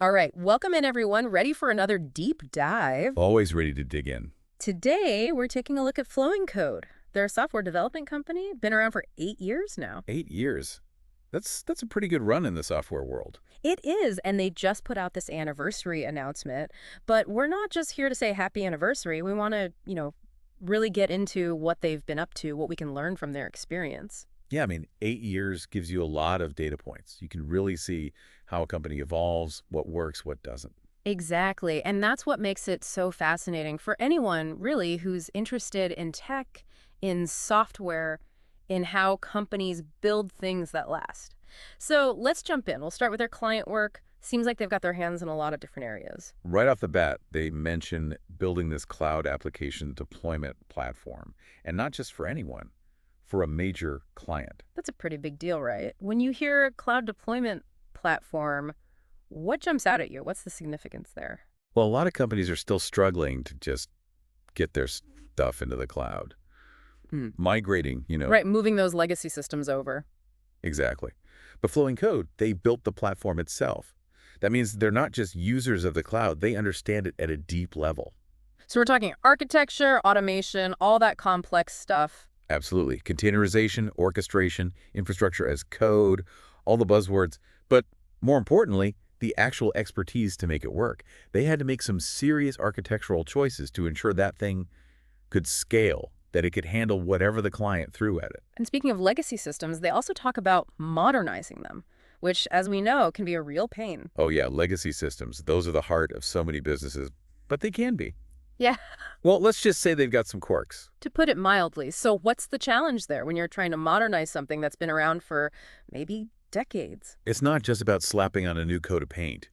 All right, welcome in everyone. Ready for another deep dive? Always ready to dig in. Today, we're taking a look at Flowing Code. They're a software development company, been around for 8 years now. 8 years. That's a pretty good run in the software world. It is, and they just put out this anniversary announcement. But we're not just here to say happy anniversary. We want to, really get into what they've been up to, what we can learn from their experience. Yeah, I mean, 8 years gives you a lot of data points. You can really see how a company evolves, what works, what doesn't. Exactly, and that's what makes it so fascinating for anyone, really, who's interested in tech, in software, in how companies build things that last. So let's jump in. We'll start with their client work. Seems like they've got their hands in a lot of different areas. Right off the bat, they mention building this cloud application deployment platform, and not just for anyone, for a major client. That's a pretty big deal, right? When you hear cloud deployment platform, what jumps out at you? What's the significance there? Well, a lot of companies are still struggling to just get their stuff into the cloud. Hmm. Migrating. Right, moving those legacy systems over. Exactly. But Flowing Code, they built the platform itself. That means they're not just users of the cloud, they understand it at a deep level. So we're talking architecture, automation, all that complex stuff. Absolutely. Containerization, orchestration, infrastructure as code, all the buzzwords. But more importantly, the actual expertise to make it work. They had to make some serious architectural choices to ensure that thing could scale, that it could handle whatever the client threw at it. And speaking of legacy systems, they also talk about modernizing them, which, as we know, can be a real pain. Oh yeah, legacy systems. Those are the heart of so many businesses, but they can be. Yeah, Well, let's just say they've got some quirks. to put it mildly. So what's the challenge there when you're trying to modernize something that's been around for maybe decades? It's not just about slapping on a new coat of paint.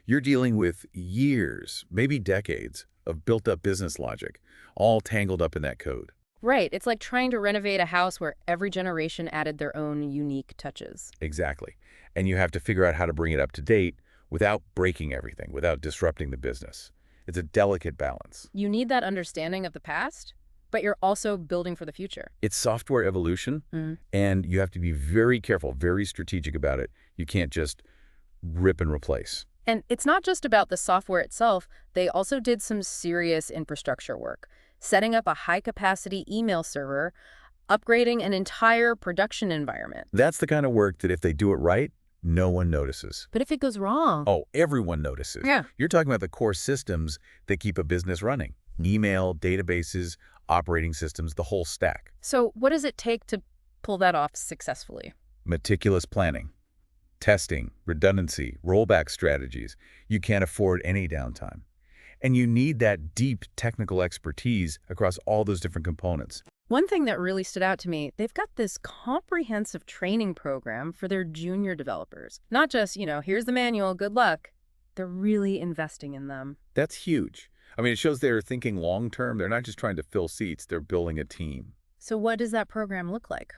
You're dealing with years, maybe decades, of built-up business logic, all tangled up in that code. Right, it's like trying to renovate a house where every generation added their own unique touches. Exactly. And you have to figure out how to bring it up to date without breaking everything, without disrupting the business. It's a delicate balance. You need that understanding of the past, but you're also building for the future. It's software evolution, Mm. and you have to be very careful, very strategic about it. You can't just rip and replace. And it's not just about the software itself. They also did some serious infrastructure work, setting up a high-capacity email server, upgrading an entire production environment. That's the kind of work that if they do it right, no one notices. But if it goes wrong, Oh, everyone notices. Yeah. You're talking about the core systems that keep a business running. Email, databases, operating systems, the whole stack. so what does it take to pull that off successfully? Meticulous planning, testing, redundancy, rollback strategies. You can't afford any downtime. And you need that deep technical expertise across all those different components. One thing that really stood out to me, they've got this comprehensive training program for their junior developers. Not just, here's the manual, good luck. They're really investing in them. That's huge. I mean, it shows they're thinking long-term. They're not just trying to fill seats. They're building a team. So what does that program look like?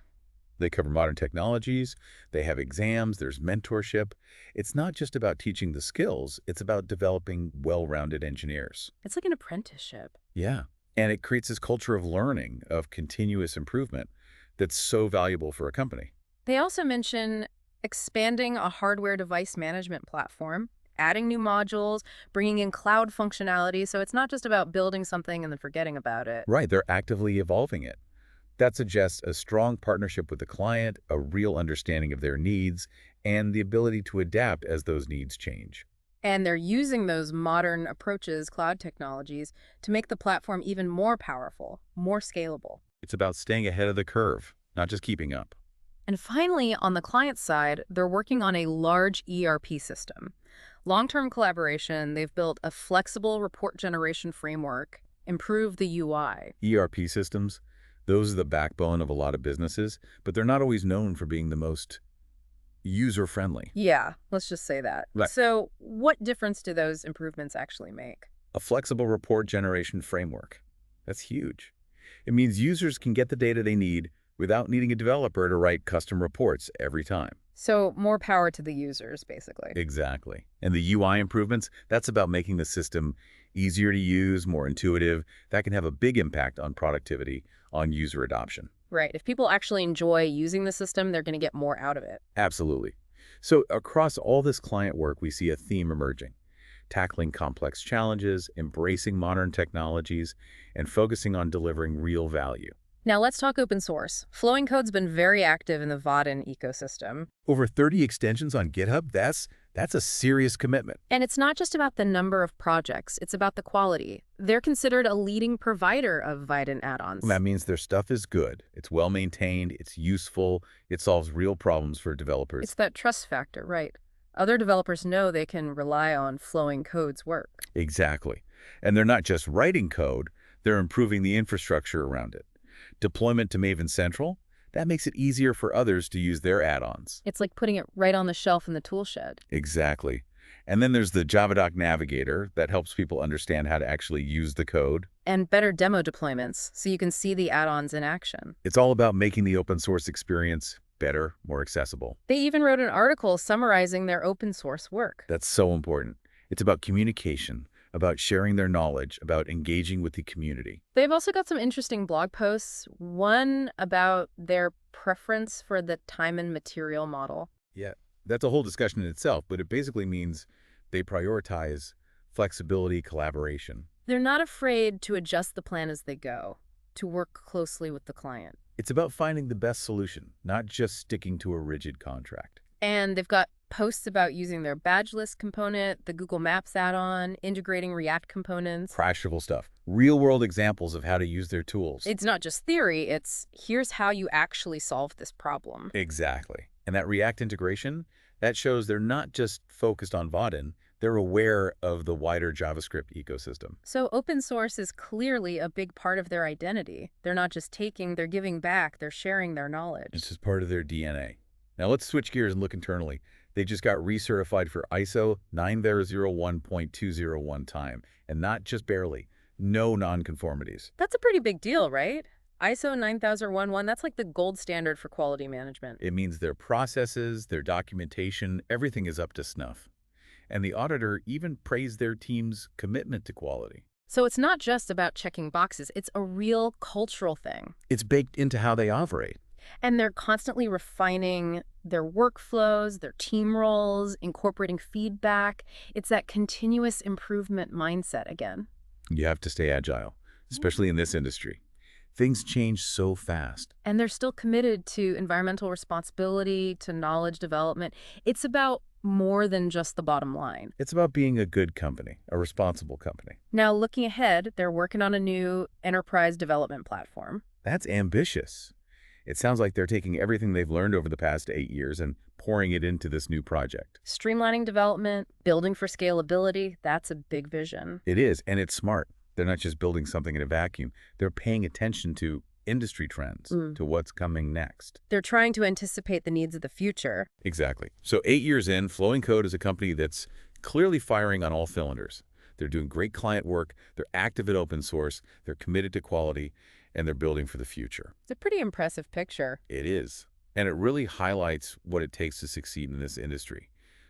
They cover modern technologies. They have exams. There's mentorship. It's not just about teaching the skills. It's about developing well-rounded engineers. It's like an apprenticeship. Yeah. And it creates this culture of learning, of continuous improvement that's so valuable for a company. They also mention expanding a hardware device management platform, adding new modules, bringing in cloud functionality. So it's not just about building something and then forgetting about it. Right. They're actively evolving it. That suggests a strong partnership with the client, a real understanding of their needs, and the ability to adapt as those needs change. And they're using those modern approaches, cloud technologies, to make the platform even more powerful, more scalable. It's about staying ahead of the curve, not just keeping up. And finally, on the client side, they're working on a large ERP system. Long-term collaboration, they've built a flexible report generation framework, improved the UI. ERP systems, those are the backbone of a lot of businesses, but they're not always known for being the most user-friendly. Yeah, let's just say that. Right. So what difference do those improvements actually make? A flexible report generation framework. That's huge. It means users can get the data they need without needing a developer to write custom reports every time. So more power to the users, basically. Exactly. And the UI improvements, that's about making the system easier to use, more intuitive. That can have a big impact on productivity, on user adoption. Right. If people actually enjoy using the system, they're going to get more out of it. Absolutely. So across all this client work, we see a theme emerging: tackling complex challenges, embracing modern technologies, and focusing on delivering real value. Now let's talk open source. Flowing Code's been very active in the Vaadin ecosystem. Over 30 extensions on GitHub, that's a serious commitment. And it's not just about the number of projects, it's about the quality. They're considered a leading provider of Vaadin add-ons. That means their stuff is good, it's well maintained, it's useful, it solves real problems for developers. It's that trust factor, right? Other developers know they can rely on Flowing Code's work. Exactly. And they're not just writing code, they're improving the infrastructure around it. Deployment to Maven Central, that makes it easier for others to use their add-ons. It's like putting it right on the shelf in the tool shed. Exactly. And then there's the Javadoc Navigator that helps people understand how to actually use the code. And better demo deployments, so you can see the add-ons in action. It's all about making the open source experience better, more accessible. They even wrote an article summarizing their open source work. That's so important. It's about communication, about sharing their knowledge, about engaging with the community. They've also got some interesting blog posts, one about their preference for the time and material model. Yeah, that's a whole discussion in itself, but it basically means they prioritize flexibility, collaboration. They're not afraid to adjust the plan as they go, to work closely with the client. It's about finding the best solution, not just sticking to a rigid contract. And they've got posts about using their badge list component, the Google Maps add-on, integrating React components. Practical stuff. Real-world examples of how to use their tools. It's not just theory, it's here's how you actually solve this problem. Exactly. And that React integration, that shows they're not just focused on Vaadin, they're aware of the wider JavaScript ecosystem. So open source is clearly a big part of their identity. They're not just taking, they're giving back, they're sharing their knowledge. It's just part of their DNA. Now let's switch gears and look internally. They just got recertified for ISO 9001.201 time, and not just barely. No nonconformities. That's a pretty big deal, right? ISO 9001, that's like the gold standard for quality management. It means their processes, their documentation, everything is up to snuff. And the auditor even praised their team's commitment to quality. So it's not just about checking boxes, it's a real cultural thing. It's baked into how they operate. And they're constantly refining their workflows, their team roles, incorporating feedback. It's that continuous improvement mindset again. You have to stay agile, especially in this industry. Things change so fast. And they're still committed to environmental responsibility, to knowledge development. It's about more than just the bottom line. It's about being a good company, a responsible company. Now, looking ahead, they're working on a new enterprise development platform. That's ambitious. It sounds like they're taking everything they've learned over the past 8 years and pouring it into this new project. Streamlining development, building for scalability, that's a big vision. It is, and it's smart. They're not just building something in a vacuum. They're paying attention to industry trends, to what's coming next. They're trying to anticipate the needs of the future. Exactly. So 8 years in, Flowing Code is a company that's clearly firing on all cylinders. They're doing great client work, they're active in open source, they're committed to quality, and they're building for the future. It's a pretty impressive picture. It is. And it really highlights what it takes to succeed in this industry.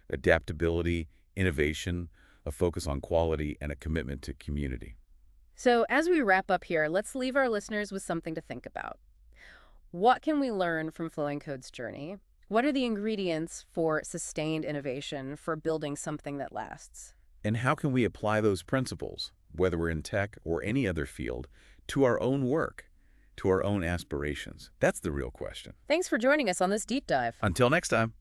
Adaptability, innovation, a focus on quality, and a commitment to community. So as we wrap up here, let's leave our listeners with something to think about. What can we learn from Flowing Code's journey? What are the ingredients for sustained innovation, for building something that lasts? And how can we apply those principles, whether we're in tech or any other field, to our own work, to our own aspirations? That's the real question. Thanks for joining us on this deep dive. Until next time.